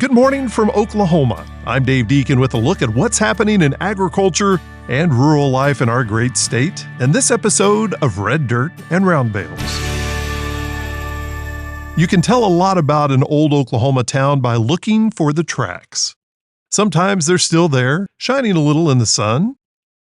Good morning from Oklahoma. I'm Dave Deken with a look at what's happening in agriculture and rural life in our great state in this episode of Red Dirt and Round Bales. You can tell a lot about an old Oklahoma town by looking for the tracks. Sometimes they're still there, shining a little in the sun,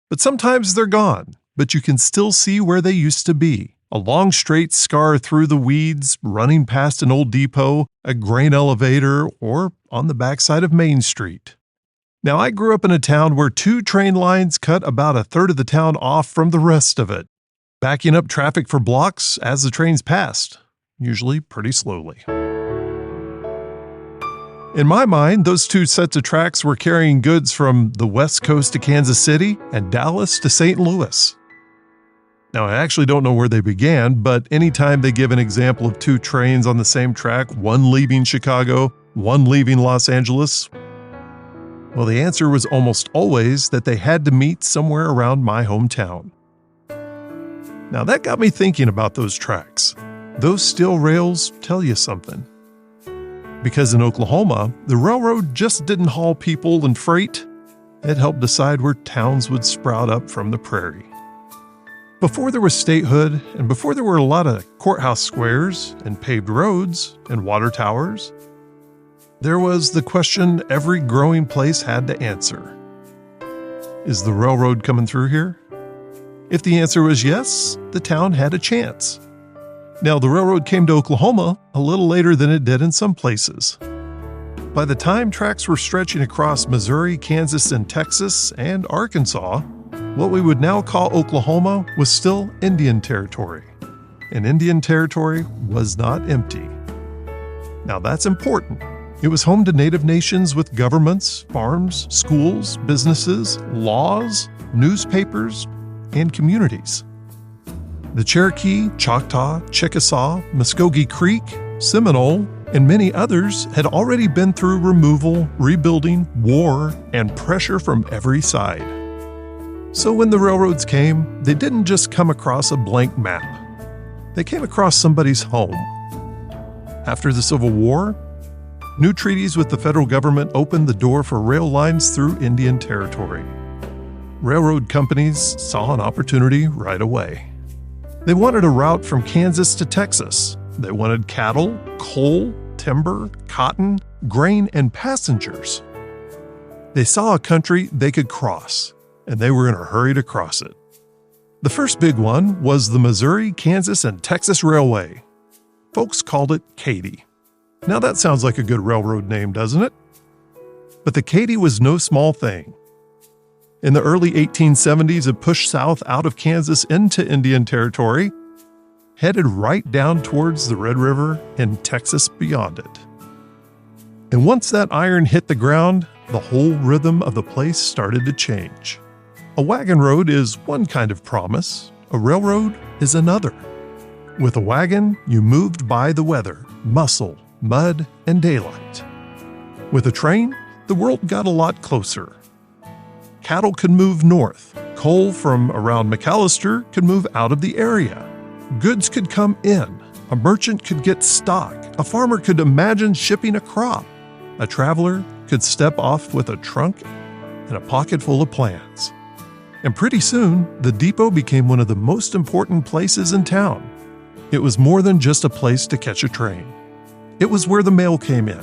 but sometimes they're gone, but you can still see where they used to be. A long straight scar through the weeds, running past an old depot, a grain elevator, or on the backside of Main Street. Now, I grew up in a town where 2 train lines cut about a third of the town off from the rest of it, backing up traffic for blocks as the trains passed, usually pretty slowly. In my mind, those 2 sets of tracks were carrying goods from the West Coast to Kansas City and Dallas to St. Louis. Now, I actually don't know where they began, but anytime they give an example of 2 trains on the same track, one leaving Chicago, one leaving Los Angeles, well, the answer was almost always that they had to meet somewhere around my hometown. Now, that got me thinking about those tracks. Those steel rails tell you something. Because in Oklahoma, the railroad just didn't haul people and freight. It helped decide where towns would sprout up from the prairie. Before there was statehood, and before there were a lot of courthouse squares and paved roads and water towers, there was the question every growing place had to answer. Is the railroad coming through here? If the answer was yes, the town had a chance. Now, the railroad came to Oklahoma a little later than it did in some places. By the time tracks were stretching across Missouri, Kansas, and Texas, and Arkansas, what we would now call Oklahoma was still Indian territory. And Indian territory was not empty. Now that's important. It was home to native nations with governments, farms, schools, businesses, laws, newspapers, and communities. The Cherokee, Choctaw, Chickasaw, Muskogee Creek, Seminole, and many others had already been through removal, rebuilding, war, and pressure from every side. So when the railroads came, they didn't just come across a blank map. They came across somebody's home. After the Civil War, new treaties with the federal government opened the door for rail lines through Indian territory. Railroad companies saw an opportunity right away. They wanted a route from Kansas to Texas. They wanted cattle, coal, timber, cotton, grain, and passengers. They saw a country they could cross, and they were in a hurry to cross it. The first big one was the Missouri, Kansas, and Texas Railway. Folks called it Katy. Now that sounds like a good railroad name, doesn't it? But the Katy was no small thing. In the early 1870s, it pushed south out of Kansas into Indian Territory, headed right down towards the Red River and Texas beyond it. And once that iron hit the ground, the whole rhythm of the place started to change. A wagon road is one kind of promise, a railroad is another. With a wagon, you moved by the weather, muscle, mud, and daylight. With a train, the world got a lot closer. Cattle could move north, coal from around McAllister could move out of the area. Goods could come in, a merchant could get stock, a farmer could imagine shipping a crop, a traveler could step off with a trunk and a pocket full of plans. And pretty soon, the depot became one of the most important places in town. It was more than just a place to catch a train. It was where the mail came in,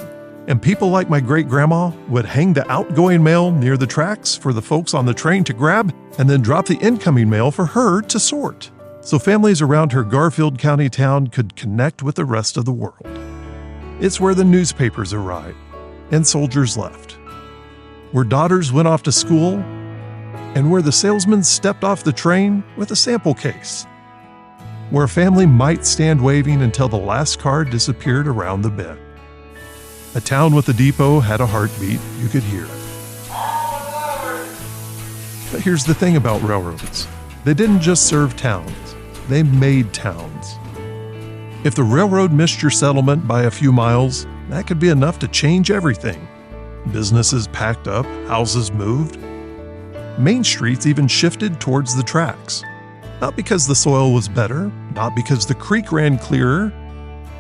and people like my great-grandma would hang the outgoing mail near the tracks for the folks on the train to grab and then drop the incoming mail for her to sort, so families around her Garfield County town could connect with the rest of the world. It's where the newspapers arrived and soldiers left, where daughters went off to school, and where the salesman stepped off the train with a sample case, where a family might stand waving until the last car disappeared around the bend. A town with a depot had a heartbeat you could hear. But here's the thing about railroads. They didn't just serve towns, they made towns. If the railroad missed your settlement by a few miles, that could be enough to change everything. Businesses packed up, houses moved. Main streets even shifted towards the tracks. Not because the soil was better, not because the creek ran clearer,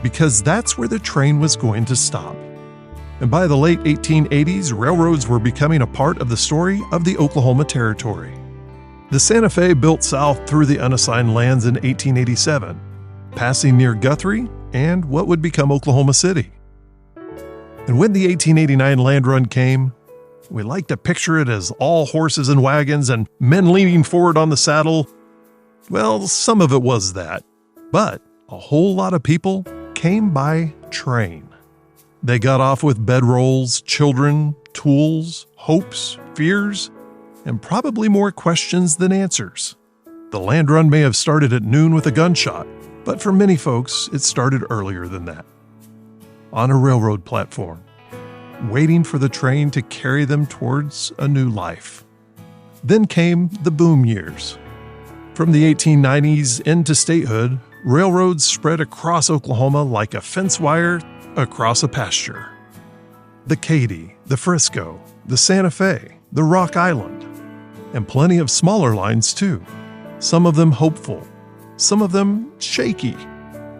because that's where the train was going to stop. And by the late 1880s, railroads were becoming a part of the story of the Oklahoma Territory. The Santa Fe built south through the unassigned lands in 1887, passing near Guthrie and what would become Oklahoma City. And when the 1889 land run came, we like to picture it as all horses and wagons and men leaning forward on the saddle. Well, some of it was that, but a whole lot of people came by train. They got off with bedrolls, children, tools, hopes, fears, and probably more questions than answers. The land run may have started at noon with a gunshot, but for many folks, it started earlier than that. On a railroad platform, waiting for the train to carry them towards a new life. Then came the boom years. From the 1890s into statehood, railroads spread across Oklahoma like a fence wire across a pasture. The Katy, the Frisco, the Santa Fe, the Rock Island, and plenty of smaller lines too. Some of them hopeful, some of them shaky,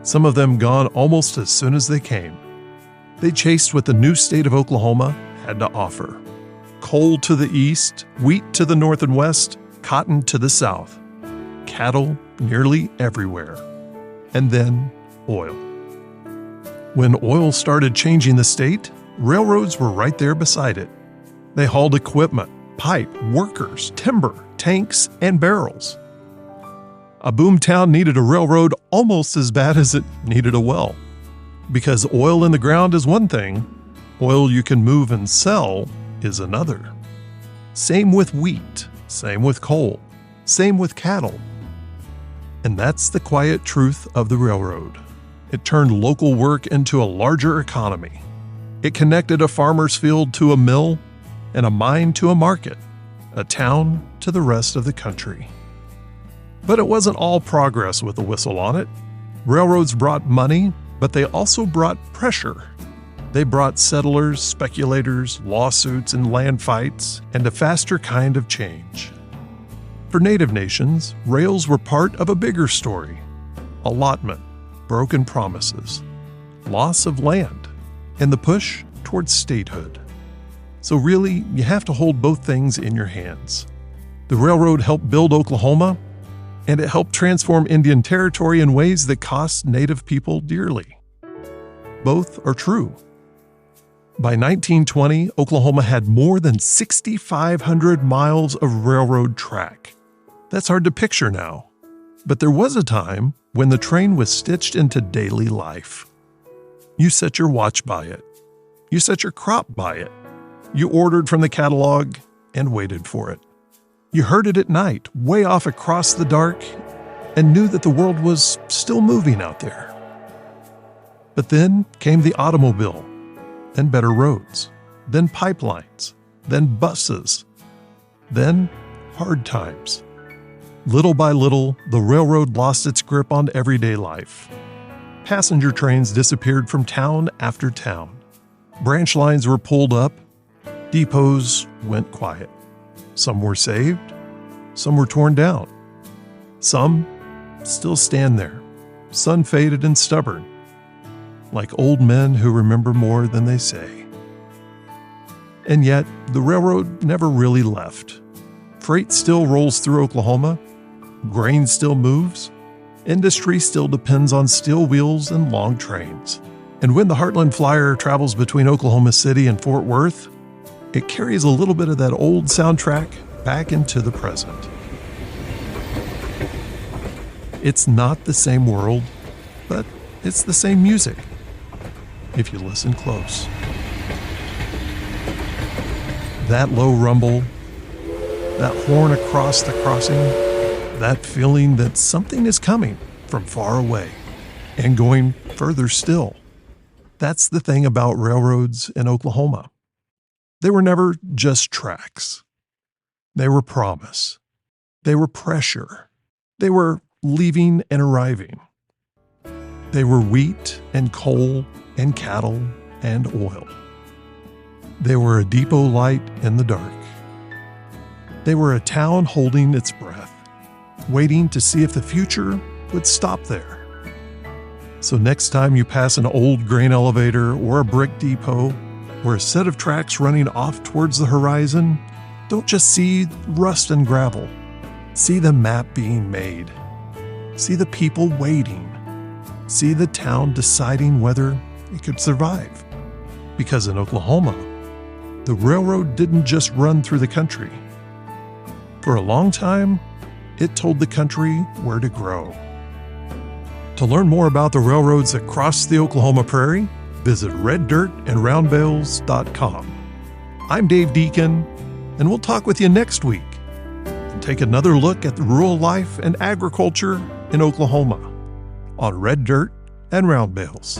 some of them gone almost as soon as they came. They chased what the new state of Oklahoma had to offer. Coal to the east, wheat to the north and west, cotton to the south, cattle nearly everywhere, and then oil. When oil started changing the state, railroads were right there beside it. They hauled equipment, pipe, workers, timber, tanks, and barrels. A boomtown needed a railroad almost as bad as it needed a well. Because oil in the ground is one thing, oil you can move and sell is another. Same with wheat, same with coal, same with cattle. And that's the quiet truth of the railroad. It turned local work into a larger economy. It connected a farmer's field to a mill and a mine to a market, a town to the rest of the country. But it wasn't all progress with a whistle on it. Railroads brought money, but they also brought pressure. They brought settlers, speculators, lawsuits, and land fights, and a faster kind of change. For Native nations, rails were part of a bigger story: allotment, broken promises, loss of land, and the push towards statehood. So really, you have to hold both things in your hands. The railroad helped build Oklahoma, and it helped transform Indian Territory in ways that cost Native people dearly. Both are true. By 1920, Oklahoma had more than 6,500 miles of railroad track. That's hard to picture now, but there was a time when the train was stitched into daily life. You set your watch by it. You set your crop by it. You ordered from the catalog and waited for it. You heard it at night, way off across the dark, and knew that the world was still moving out there. But then came the automobile, then better roads, then pipelines, then buses, then hard times. Little by little, the railroad lost its grip on everyday life. Passenger trains disappeared from town after town. Branch lines were pulled up. Depots went quiet. Some were saved, some were torn down. Some still stand there, sun-faded and stubborn, like old men who remember more than they say. And yet, the railroad never really left. Freight still rolls through Oklahoma, grain still moves, industry still depends on steel wheels and long trains. And when the Heartland Flyer travels between Oklahoma City and Fort Worth, it carries a little bit of that old soundtrack back into the present. It's not the same world, but it's the same music, if you listen close. That low rumble, that horn across the crossing, that feeling that something is coming from far away and going further still. That's the thing about railroads in Oklahoma. They were never just tracks. They were promise. They were pressure. They were leaving and arriving. They were wheat and coal and cattle and oil. They were a depot light in the dark. They were a town holding its breath, waiting to see if the future would stop there. So next time you pass an old grain elevator or a brick depot, where a set of tracks running off towards the horizon don't just see rust and gravel. See the map being made. See the people waiting. See the town deciding whether it could survive. Because in Oklahoma, the railroad didn't just run through the country. For a long time, it told the country where to grow. To learn more about the railroads that cross the Oklahoma prairie, visit reddirtandroundbales.com. I'm Dave Deken, and we'll talk with you next week and take another look at the rural life and agriculture in Oklahoma on Red Dirt and Round Bales.